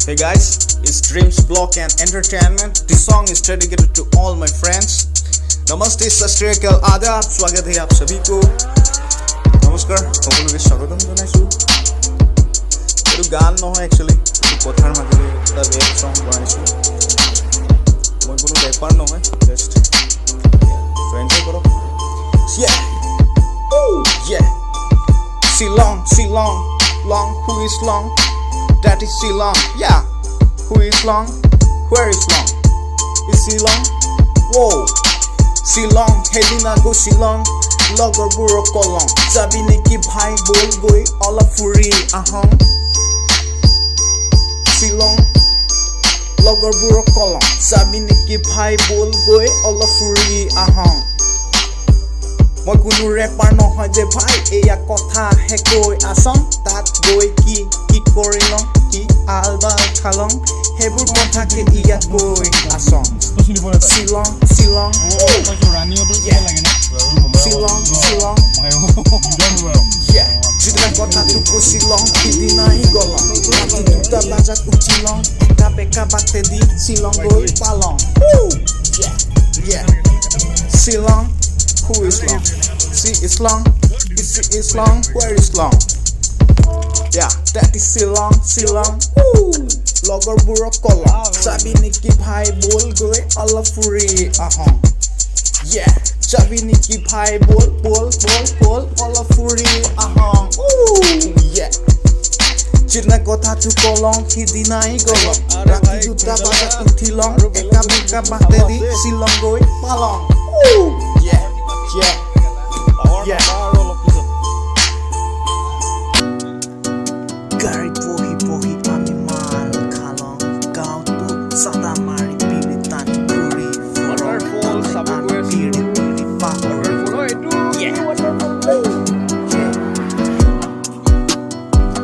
Hey guys, it's Dreams, Block and Entertainment. This song is dedicated to all my friends. नमस्ते सत श्री अकाल आदाब स्वागत है आप सभी को नमस्कार সকলোকে স্বাগতম জনাইছো এটো গান নহয় एक्चुअली কথাৰ মাজৰে এটা ৰেপ সং বনাইছো মই কোনো ৰেপাৰ নহয় জাস্ট ফ্ৰেন্ড কৰক yeah yeah Shillong Shillong long who is long that is Shillong yeah who is long where is long is Shillong whoa Shillong, হেদিনা গো Shillong, লগৰবোৰক কলং যাবি নেকি ভাই বল গৈ অলপ ফুৰি আহং Shillong, লগৰবোৰক কলং যাবি নেকি ভাই বল গৈ অলপ ফুৰি আহং মই কোনো ৰেপাৰ নহয় যে ভাই এয়া কথা হে কৈ আছং তাত গৈ কি কৰিলং কি আলবাল খালং হেবুৰ কথাকে ইয়াত কৈ আছং Shillong Shillong Shillong Shillong yeah যিটা কথা তুকো Shillong সিদিনাই গলং ৰাতি দুটা বাজাত উঠিলং একা বেকা বাটে দি Shillong গৈ পালং yeah yeah Shillong who is long she is long is long where is long yeah that is Shillong Shillong লগৰবোৰক কলং যাবি নেকি ভাই বল গৈ অলপ ফুৰি আহং yeah যাবি নেকি ভাই বল অলপ ফুৰি আহং yeah যিনা কথাটো কলং সিদিনাই গলং ৰাতি দুটা বাজাত উঠিলং একা বেকা বাটে দি Shillong গৈ পালং yeah yeah yeah গাড়ীত বহি আমি মাল খালং গাঁৱতো চাদা মাৰি পিৰি টানি ঘূৰি waterfall চাব গৈ আছো waterfall এইটো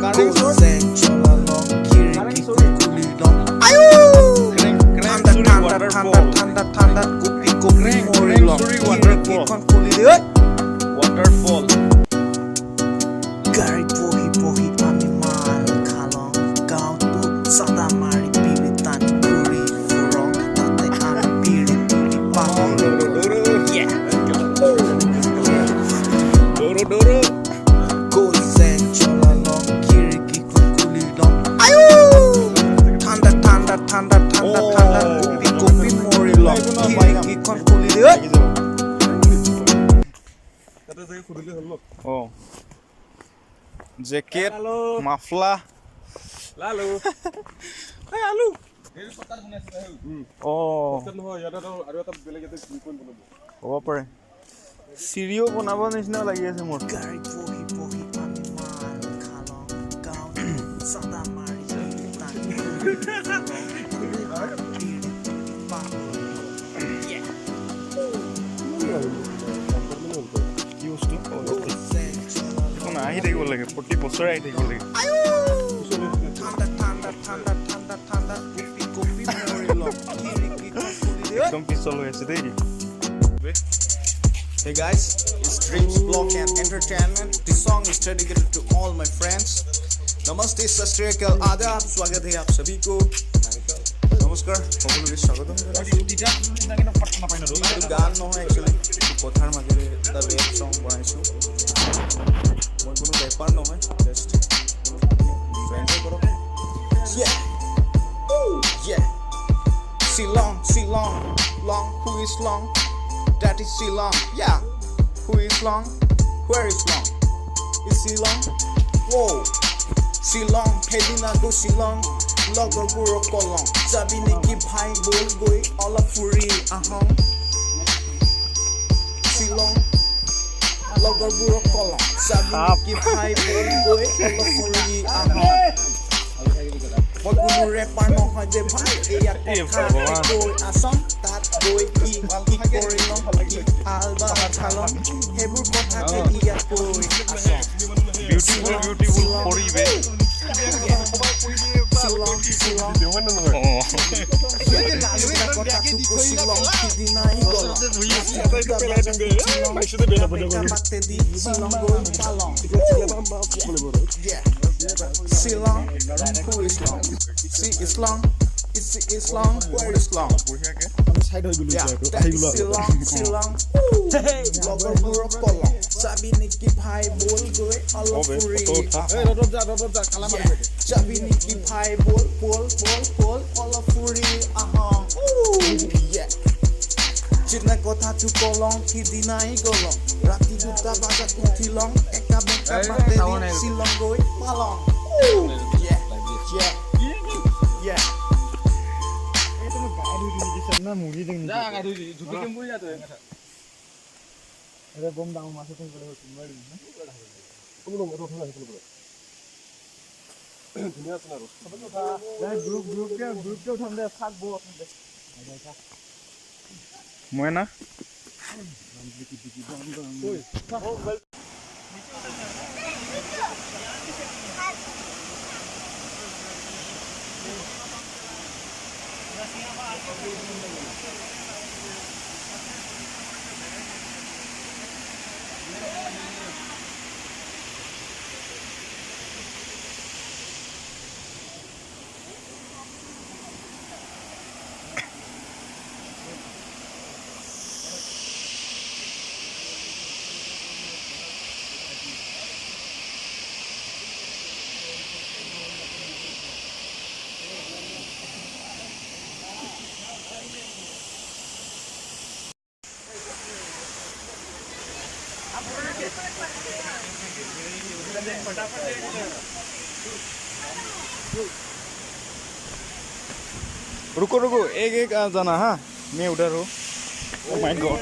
karengsuri চলালং খিৰিকী খুলি লং ঠাণ্ডা কপি মৰি লং খিৰিকীখন খুলি দে waterfall গাড়ীত বহি আমি মাল খালং গাঁৱতো চাদা মাৰি পিৰি টানি ঘূৰি ফুৰং তাতে আমি পিৰি তুলি পাহং গৈছে চলালং খিৰিকীখন খুলি লং ঠাণ্ডা কপি মৰি লং খিৰিকীখন খুলি দে জেকেট মাফলা লালু এই আলু এই পতাৰ বনাইছে নহয় ইয়াত আৰু এটা বেলেগ এটা কি কোন বনাব হ'ব পাৰে চিৰিও বনাব নিচিনা লাগি আছে মোৰ গাড়ীত বহি আমি মাল খালং গাঁও চাদা মাৰি আহি থাকিব লাগে প্ৰতি বছৰে আহি থাকিব লাগে ঠাণ্ডা কপি মৰি লং একদম পিছল হৈ আছে দেই Hey guys, it's Dreams, Block and Entertainment. This song is dedicated to all my friends. Namaste sat shri akal adab स्वागत है आप सभी को नमस्कार সকলোকে স্বাগতম জনাইছো এটো গান নহয় एक्चुअली কথাৰ মাজৰে এটা ৰেপ সং বনাইছো মই কোনো ৰেপাৰ নহয় জাস্ট ফ্ৰেন্ড কৰক yeah yeah Shillong long who is long that is Shillong yeah who is long where is long is Shillong whoa Shillong হেদিনা গো Shillong লগৰবোৰক কলং যাবি নেকি ভাই বল গৈ অলপ ফুৰি আহং Shillong লগৰবোৰক কলং যাবি নেকি ভাই বল গৈ অলপ ফুৰি আহং মই কোনো ৰেপাৰ নহয় যে ভাই এয়া কথা কৈ আছং তাত গৈ কি কৰিলং কি আলবাল খালং হেবুৰ কথাকে ইয়াত কৈ আছং বিউটিফুল পৰিৱেশ Shillong কথা তুকো Shillong সিদিনাই গলং বাটে দি Shillong গৈ পালং yeah Shillong who is long See Shillong, it's Shillong, where is Shillong? Yeah, that is Shillong. লগৰবোৰক কলং চাবি নেকি ভাই বল গৈ অলপ ফুৰি চাবি নেকি ভাই বল অলপ ফুৰি চিনা কথাটো কলং সিদিনাই গলং ৰাতি 2টা বজাত উঠিলং একা বেকা মাতে দি শ্বিলং গৈ পালং না মুড়ি দেন যা গা ধুই ঝুকি কেম বই যা তো আরে বম দাও মাছ থেকে করে হচ্ছে মারি না কোনো রকম ওঠা না কোনো দুনিয়া আছে না সব কথা গ্রুপ উঠান দে থাকবো উঠান দে মই না रुको एक जाना हाँ मैं उधर हूँ ओह माय गॉड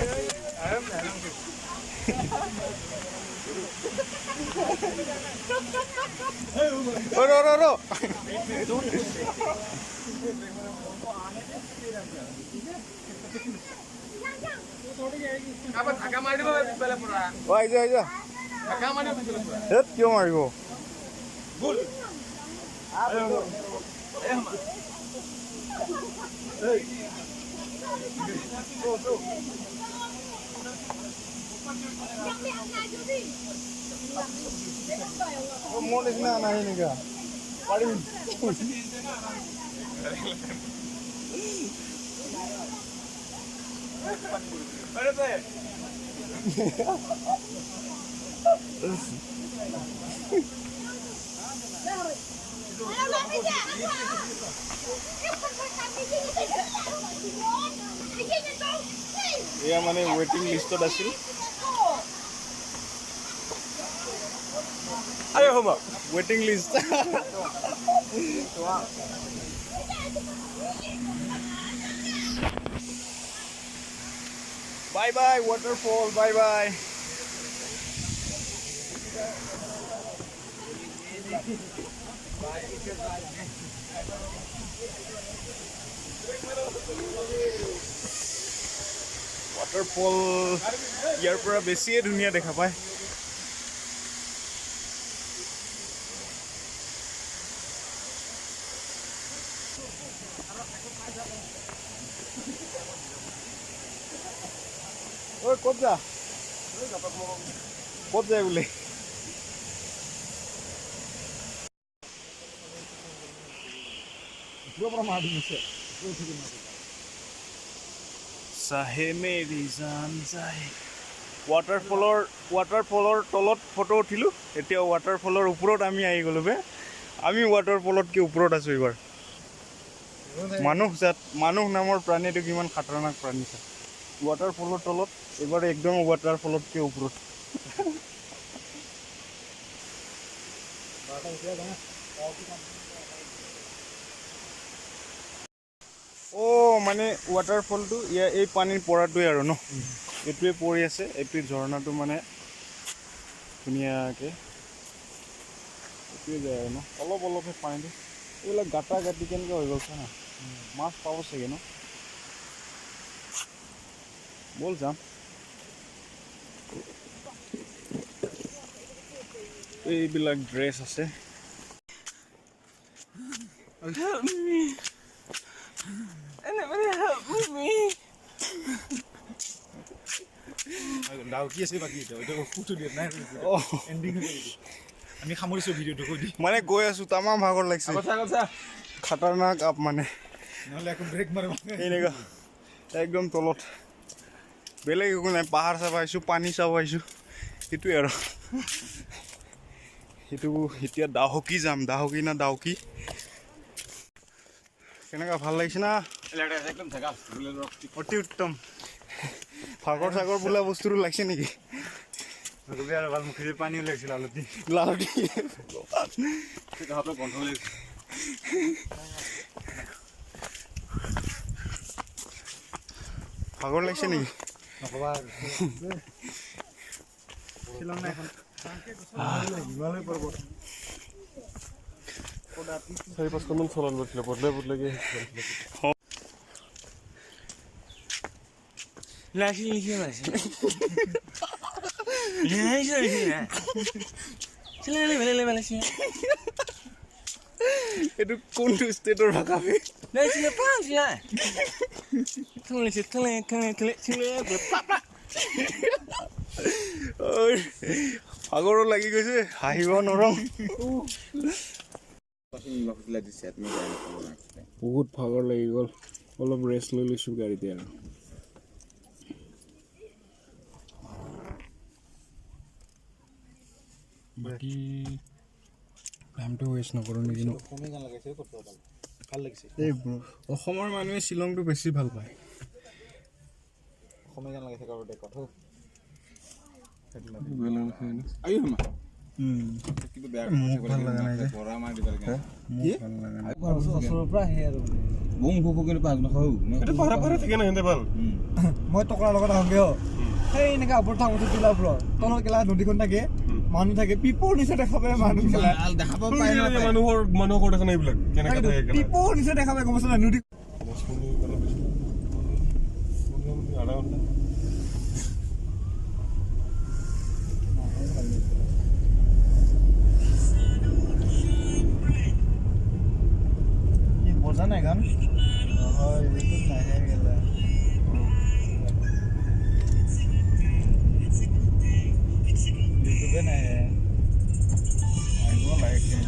रो क्यों मारिबो मोल इतना नहीं निका पाड़ी अरे तो या माने वेटिंग लिस्टत আছিল আরে হবা waiting list bye bye waterfall bye bye waterfall ইয়াৰ পৰা বেছিয়ে ধুনীয়া দেখা পায় ওই ক'ত যায় বোলে চাহে মেৰি জান যায় waterfallৰ তলত ফটো উঠিলো এতিয়া waterfallৰ ওপৰত আমি আহি গলো বে আমি waterfallতকৈ ওপৰত আছো এবাৰ মানুহ নামৰ প্ৰাণীটো কিমান খতৰনাক প্ৰাণী আছে waterfallৰ তলত এবাৰ একদম waterfallতকৈ ওপৰত ও মানে waterfallটো এই পানীৰ পৰাটোই আৰু ন এটোৱে পৰি আছে এটোৱে ঝৰ্ণাটো মানে ধুনীয়াকৈ এটোৱে যায় আৰু ন অলপহে পানীটো এইবিলাক গাটা গাটি কেনেকৈ হৈ গ'ল না মাছ পাব চাগে ন বল যাম এইবিলাক ড্ৰেছ আছে Help me. Anybody help me. dawki আছে বাকি এটা ফুটো দিয়ে নাই এন্ডিং হৈ গ'ল আমি খামৰিছো ভিডিওটো কৈ দি মানে গৈ আছো তামাম ভাগৰ লাগিছে কথা খাতাৰনাক আপ মানে নহ'লে আকৌ ব্ৰেক মাৰিব এনেকুৱা একদম তলত বেলেগ একো নাই পাহাৰ চাব আহিছোঁ পানী চাব আহিছোঁ সেইটোৱে আৰু সেইটো এতিয়া দাহকি যাম দাহকি না দাওকি কেনেকুৱা ভাল লাগিছে না একদম জেগা অতি উত্তম ফাগৰ চাগৰ বোলা বস্তুটো লাগিছে নেকি আৰু ভাল মুখেদি পানী ওলাইছিল আলুতি লালটি বন্ধ লাগিছে ভাগৰ লাগিছে নেকি নক'বা শ্বিলং না এখন হিমালয় পৰ্বত 4-5খন চলান গৈছিলে বদলাই বদলাই এইটো কোনটো ষ্টেটৰ ভাষা ভাগৰো লাগি গৈছে হাঁহিব নৰম বহুত ভাগৰ লাগি গ'ল অলপ ৰেষ্ট লৈ লৈছোঁ গাড়ীতে আৰু বাকী টাইমটো ৱেষ্ট নকৰোঁ নেকি ভাল লাগিছে এই অসমৰ মানুহে শ্বিলংটো বেছি ভাল পায় অসমীয়া গান লাগিছে কাৰোবাৰ কথা কিন্তু বেয়া ভাল লগা নাই যে বৰা মাৰ দিব লাগে ভাল লগা নাই ওচৰৰ পৰা আহে আৰু বুং ভুকু কিন্তু পাঁচ নখাও মই টকাৰ লগত আহোঁগৈ সেই এনেকৈ ওপৰত থাকোঁতে তোলা ওপৰত তলত কেলা নদীখন থাকে মানুহ থাকে পিপৰ নিচা দেখা পায় মানুহ কেলা দেখা পাব পাই মানুহৰ দেখা নাই এইবিলাক কেনেকৈ থাকে পিপৰ নিচা দেখা পায় গম পাইছ না নদী বজা নাই গান হয় ইউটিউব নাহে গেলা ইউটিউবে নাহে আহিব লাগে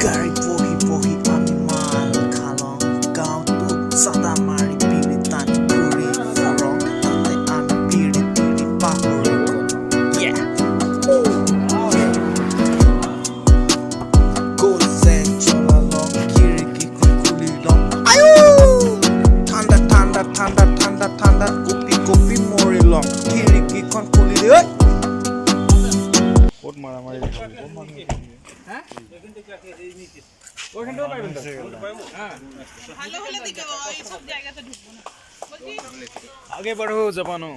গাড়ীত বহি বহি আমি মাল খালং গাঁৱতো চাদা মাৰি বিৰি টানি ঘূৰি ফুৰং তাতে আমি বিৰি বিৰি পাহৰি গ'লে চলালং খিৰিকীখন খুলি লওঁ ঠাণ্ডা ঠাণ্ডা ঠাণ্ডা ঠাণ্ডা ঠাণ্ডা কপি কপি মৰি লওঁ খিৰিকীখন খুলি লৈ ক'ত মাৰামাৰি आगे बढ़ो जवानों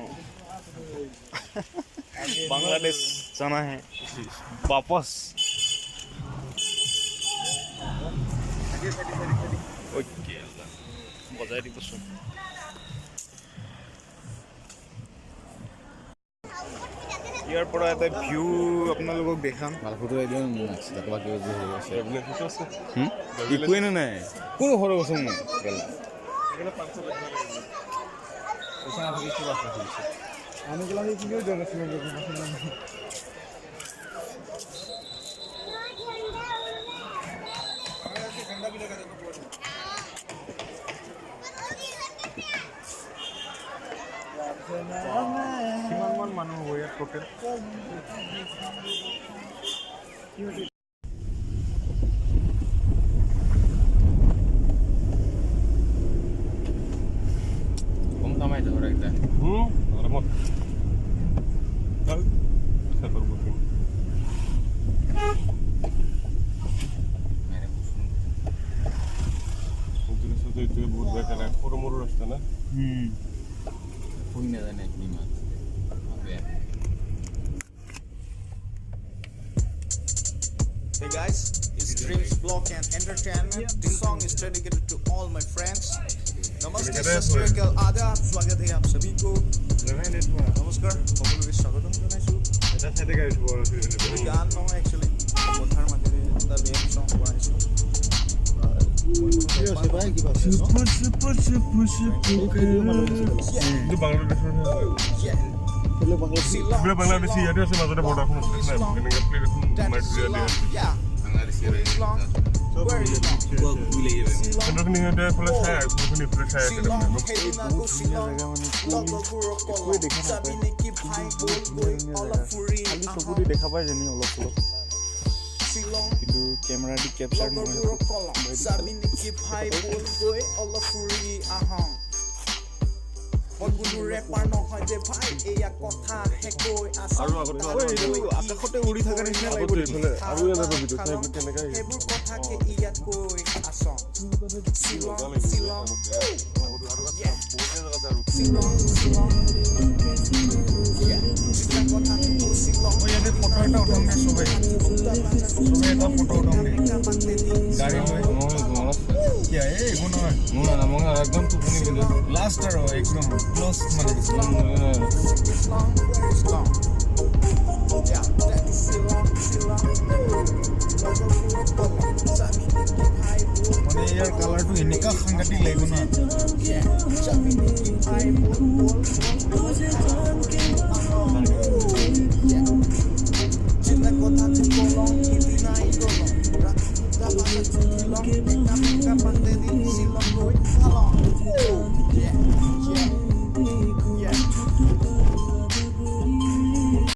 बांग्लादेश जाना है वापस बजाय दी बसो ইয়াৰ পৰা এটা ভিউ আপোনালোকক দেখাম ভাল ফটো একদম দেখবা কি যে হৈ আছে একোৱে নাই কোন ঘৰ আছে মোক গেলা আমি গেলা কিনিও দিয়া নাছিলোঁ কিমানমান মানুহ হ'ব ইয়াত টোটেল কম কামাই ধৰে এইটো বহুত বেকাৰ সৰু মৰু ৰাস্তা না শুই নাজানে কিমান বেয়া Hey guys, it's Dreams Vlog and Entertainment. This song is dedicated to all my friends. Namaste, Sastrikal Adab. स्वागत है आप सभी को. नमस्कार. সকলোকে স্বাগতম জনাইছো. এটা সাইডে গাড়ী উঠিব গান নহয় actually. কথাৰ মাজেৰে এটা বেম song বনাইছো. এইটো বাংলাদেশৰ বাংলাদেশী ইয়াতে আছে মাজতে বৰ্ডাৰখন আছে এনেকৈ প্লেট এখন মাৰি থৈ দিয়া সেনেখিনি সিহঁতে এইফালে চাই কোনখিনি এইফালে চাই আছে খালি চকুদি দেখা পায় যেনি অলপ অলপ কিন্তু কেমেৰা দি কেপচাৰ নহয় আৰু আগতে আকাশতে উৰি থকা নিচিনা লাগিব এইফালে আৰু এটা ভিডিঅ' চাই কেনেকৈ ইয়াতে ফটো এটা উঠাম দে চবে এটা ফটো উঠাম দে গাড়ী লৈ একো নহয় একদম টোপনি গ'লো লাষ্ট আৰু একদম ক্লজ মানে মানে ইয়াৰ কালাৰটো এনেকুৱা সাংঘাতিক লাগিব না